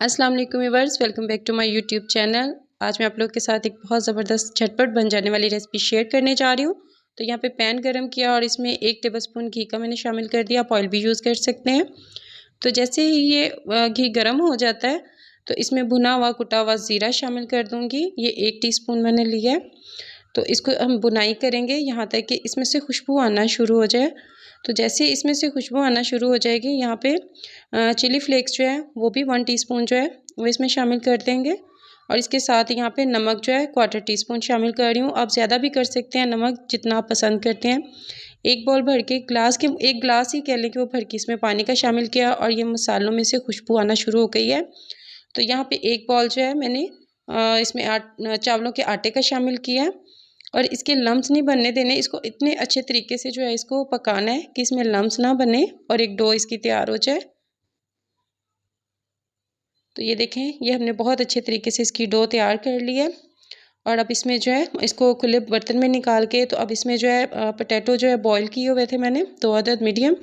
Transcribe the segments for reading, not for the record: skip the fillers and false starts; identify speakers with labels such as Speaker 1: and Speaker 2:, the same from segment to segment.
Speaker 1: अस्सलाम वालेकुम viewers, welcome back to my YouTube channel. आज मैं आप लोग के साथ एक बहुत ज़बरदस्त झटपट बन जाने वाली रेसिपी शेयर करने जा रही हूँ। तो यहाँ पे पैन गरम किया और इसमें 1 टेबलस्पून घी का मैंने शामिल कर दिया। आप ऑयल भी यूज़ कर सकते हैं। तो जैसे ही ये घी गरम हो जाता है तो इसमें भुना हुआ कुटा हुआ ज़ीरा शामिल कर दूँगी। ये 1 टीस्पून मैंने लिया है। तो इसको हम बुनाई करेंगे यहाँ तक कि इसमें से खुशबू आना शुरू हो जाए। तो जैसे इसमें से खुशबू आना शुरू हो जाएगी, यहाँ पे चिली फ्लेक्स जो है वो भी 1 टीस्पून जो है वो इसमें शामिल कर देंगे। और इसके साथ यहाँ पे नमक जो है 1/4 टीस्पून शामिल कर रही हूँ। आप ज़्यादा भी कर सकते हैं नमक, जितना आप पसंद करते हैं। एक बाउल भर के एक गिलास ही कह लें कि वो भर के इसमें पानी का शामिल किया और ये मसालों में से खुशबू आना शुरू हो गई है। तो यहाँ पे एक बाउल जो है मैंने इसमें चावलों के आटे का शामिल किया है। और इसके लम्स नहीं बनने देने, इसको इतने अच्छे तरीके से जो है इसको पकाना है कि इसमें लम्स ना बने और एक डो इसकी तैयार हो जाए। तो ये देखें, ये हमने बहुत अच्छे तरीके से इसकी डो तैयार कर ली है। और अब इसमें जो है इसको खुले बर्तन में निकाल के, तो अब इसमें जो है पोटैटो जो है बॉईल किए हुए थे मैंने 2 अदद मीडियम,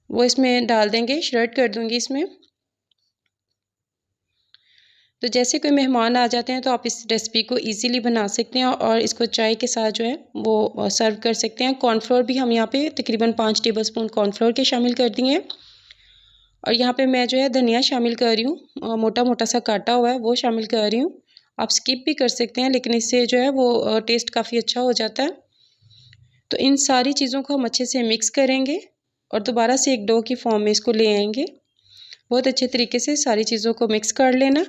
Speaker 1: वो इसमें डाल देंगे, श्रेड कर दूँगी इसमें। तो जैसे कोई मेहमान आ जाते हैं तो आप इस रेसिपी को इजीली बना सकते हैं और इसको चाय के साथ जो है वो सर्व कर सकते हैं। कॉर्नफ्लोर भी हम यहाँ पे तकरीबन 5 टेबलस्पून कॉर्नफ्लोर के शामिल कर दिए। और यहाँ पे मैं जो है धनिया शामिल कर रही हूँ, मोटा मोटा सा काटा हुआ है वो शामिल कर रही हूँ। आप स्किप भी कर सकते हैं, लेकिन इससे जो है वो टेस्ट काफ़ी अच्छा हो जाता है। तो इन सारी चीज़ों को हम अच्छे से मिक्स करेंगे और दोबारा से एक डो की फॉर्म में इसको ले आएंगे। बहुत अच्छे तरीके से सारी चीज़ों को मिक्स कर लेना।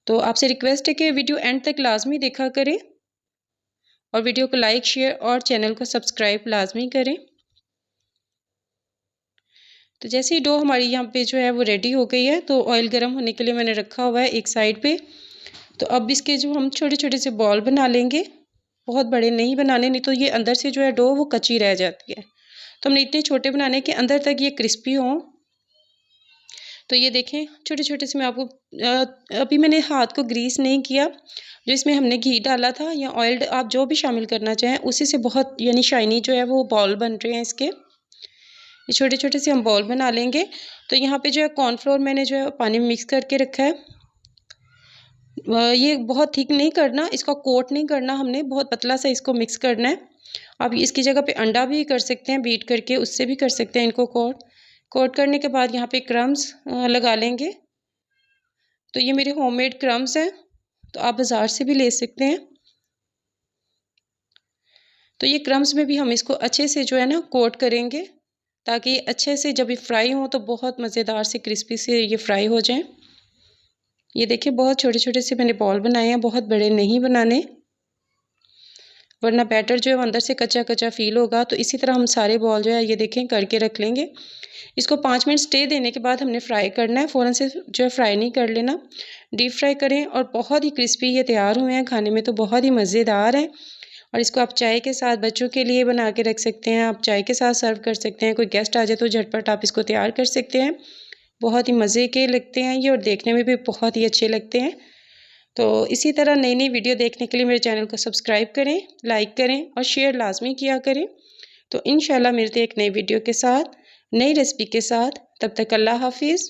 Speaker 1: तो आपसे रिक्वेस्ट है कि वीडियो एंड तक लाजमी देखा करें और वीडियो को लाइक, शेयर और चैनल को सब्सक्राइब लाजमी करें। तो जैसे ही डो हमारी यहाँ पे जो है वो रेडी हो गई है, तो ऑयल गर्म होने के लिए मैंने रखा हुआ है एक साइड पे। तो अब इसके जो हम छोटे छोटे से बॉल बना लेंगे, बहुत बड़े नहीं बनाने, नहीं तो ये अंदर से जो है डो वो कच्ची रह जाती है। तो हमने इतने छोटे बनाने के अंदर तक ये क्रिस्पी हों। तो ये देखें, छोटे छोटे से मैं आपको अभी मैंने हाथ को ग्रीस नहीं किया। जो इसमें हमने घी डाला था या ऑयल, आप जो भी शामिल करना चाहें, उसी से बहुत यानी शाइनी जो है वो बॉल बन रहे हैं इसके। ये छोटे छोटे से हम बॉल बना लेंगे। तो यहाँ पे जो है कॉर्नफ्लोर मैंने जो है पानी में मिक्स करके रखा है। ये बहुत थिक नहीं करना, इसका कोट नहीं करना हमने, बहुत पतला सा इसको मिक्स करना है। आप इसकी जगह पे अंडा भी कर सकते हैं, बीट करके उससे भी कर सकते हैं इनको कोट करने के बाद यहाँ पे क्रम्स लगा लेंगे। तो ये मेरे होममेड क्रम्स हैं, तो आप बाज़ार से भी ले सकते हैं। तो ये क्रम्स में भी हम इसको अच्छे से जो है ना कोट करेंगे, ताकि ये अच्छे से जब ये फ्राई हो तो बहुत मज़ेदार से क्रिस्पी से ये फ्राई हो जाएं। ये देखिए, बहुत छोटे छोटे से मैंने बॉल बनाए हैं, बहुत बड़े नहीं बनाने, वरना बैटर जो है अंदर से कच्चा कच्चा फील होगा। तो इसी तरह हम सारे बॉल जो है ये देखें करके रख लेंगे। इसको 5 मिनट स्टे देने के बाद हमने फ्राई करना है, फ़ौरन से जो है फ्राई नहीं कर लेना, डीप फ्राई करें। और बहुत ही क्रिस्पी ये तैयार हुए हैं, खाने में तो बहुत ही मज़ेदार है। और इसको आप चाय के साथ बच्चों के लिए बना के रख सकते हैं, आप चाय के साथ सर्व कर सकते हैं। कोई गेस्ट आ जाए तो झटपट आप इसको तैयार कर सकते हैं। बहुत ही मज़े के लगते हैं ये और देखने में भी बहुत ही अच्छे लगते हैं। तो इसी तरह नई नई वीडियो देखने के लिए मेरे चैनल को सब्सक्राइब करें, लाइक करें और शेयर लाजमी किया करें। तो इंशाल्लाह मिलते हैं एक नई वीडियो के साथ, नई रेसिपी के साथ। तब तक अल्लाह हाफिज़।